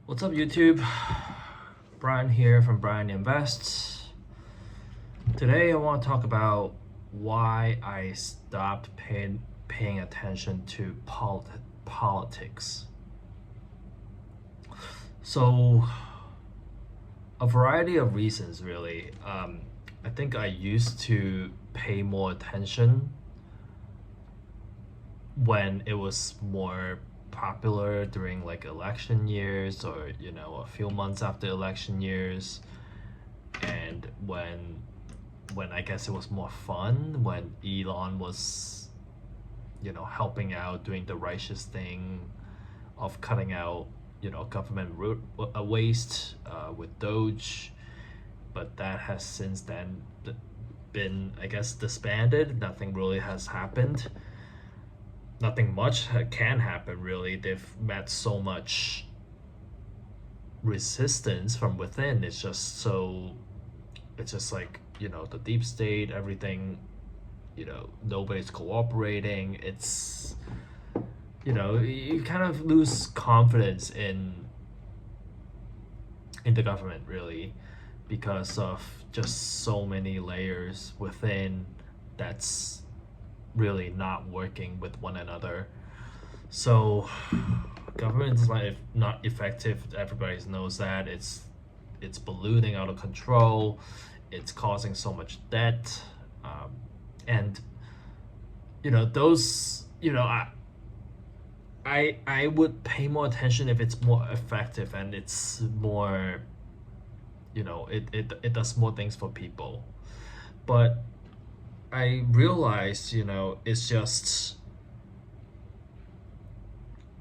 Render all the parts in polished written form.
What's up, YouTube? Brian here from Brian.invests. Today, I want to talk about why I stopped paying attention to politics. So, a variety of reasons, really. I think I used to pay more attention when it was more popular during like election years, or a few months after election years, and when I guess it was more fun, when Elon was helping out, doing the righteous thing of cutting out government waste with Doge. But that has since then been, I guess, disbanded. Nothing really has happened. Nothing much can happen, really. They've met so much resistance from within. It's just like, the deep state, everything, nobody's cooperating. It's, you kind of lose confidence in the government, really, because of just so many layers within that's really not working with one another. So government is not effective. Everybody knows that. It's ballooning out of control. It's causing so much debt, and those I would pay more attention if it's more effective and it's more, it does more things for people. But I realized, it's just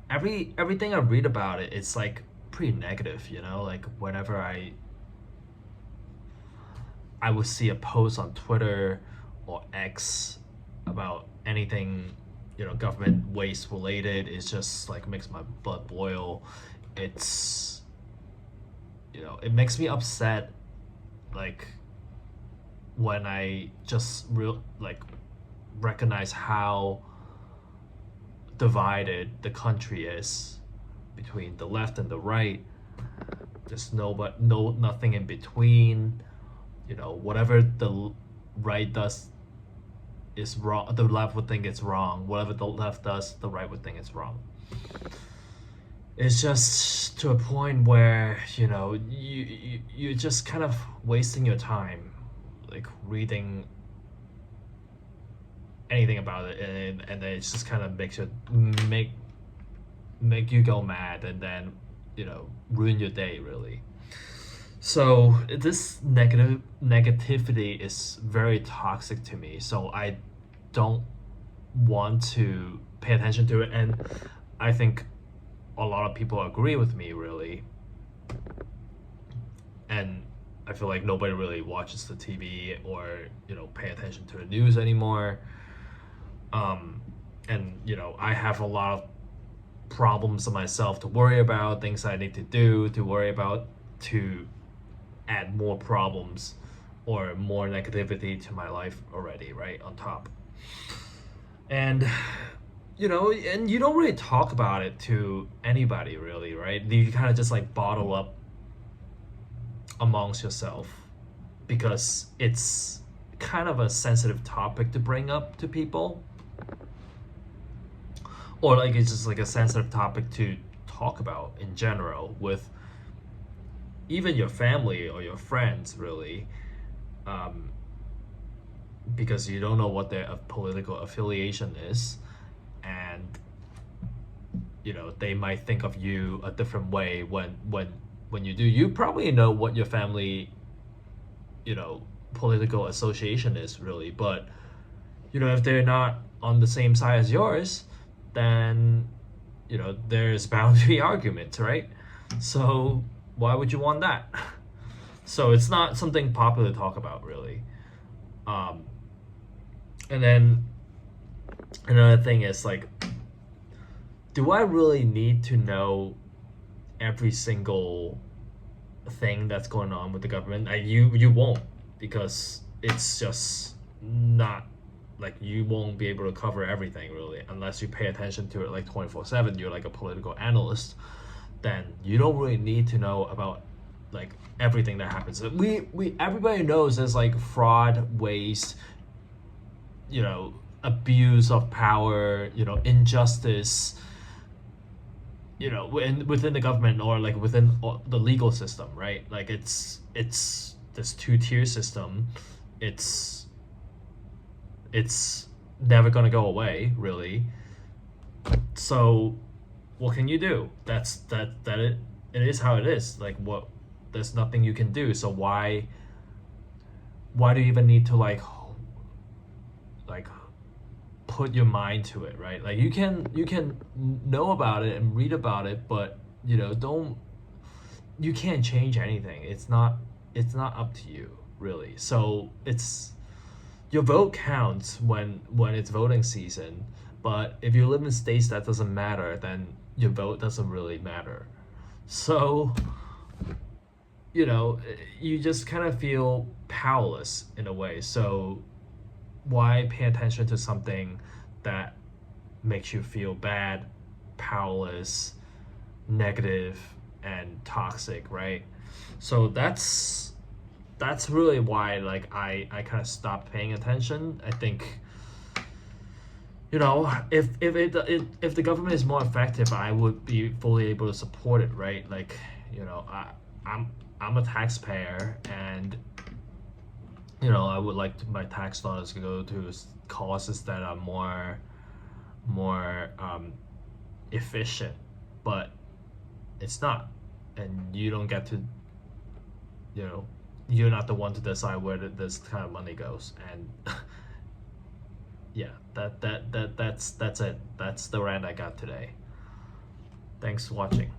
everything I read about it, it's like pretty negative, like whenever I would see a post on Twitter or X about anything, government waste related, it's just like makes my blood boil. It's, it makes me upset, like when I just recognize how divided the country is between the left and the right. There's nothing in between. Whatever the right does is wrong, the left would think it's wrong. Whatever the left does, the right would think it's wrong. It's just to a point where you're just kind of wasting your time, like reading anything about it, and then it just kind of make you go mad, and then ruin your day, really. So this negativity is very toxic to me. So I don't want to pay attention to it, and I think a lot of people agree with me, really. And I feel like nobody really watches the TV or pay attention to the news anymore. And I have a lot of problems myself to worry about, things I need to do, to worry about, to add more problems or more negativity to my life already, right, on top. And and you don't really talk about it to anybody, really, right? You kind of just like bottle up amongst yourself, because it's kind of a sensitive topic to bring up to people, or like it's just like a sensitive topic to talk about in general with even your family or your friends, really, because you don't know what their political affiliation is, and they might think of you a different way when you do. You probably know what your family political association is, really, but if they're not on the same side as yours, then there's bound to be arguments, right? So why would you want that? So it's not something popular to talk about, really. And then another thing is, like, do I really need to know every single thing that's going on with the government? You won't, because it's just not, like, you won't be able to cover everything, really, unless you pay attention to it like 24/7. You're like a political analyst. then you don't really need to know about like everything that happens. We everybody knows there's like fraud, waste, you know, abuse of power, you know, injustice, you know, within the government or like within the legal system, right? Like it's this two-tier system. It's it's never gonna go away, really. So what can you do? It is how it is. Like what there's nothing you can do. So why do you even need to like put your mind to it, right? Like you can know about it and read about it, but you know, don't you can't change anything. It's not up to you, really. So it's your vote counts when it's voting season, but if you live in states that doesn't matter, then your vote doesn't really matter. So, you know, you just kind of feel powerless in a way. So why pay attention to something that makes you feel bad, powerless, negative, and toxic, right? So that's really why like I kind of stopped paying attention. I think, you know, if the government is more effective, I would be fully able to support it, right? Like, you know, I'm I'm a taxpayer, and you know, I would like my tax dollars to go to causes that are more efficient, but it's not, and you don't get to, you know, you're not the one to decide where this kind of money goes, and yeah, that's it. That's the rant I got today. Thanks for watching.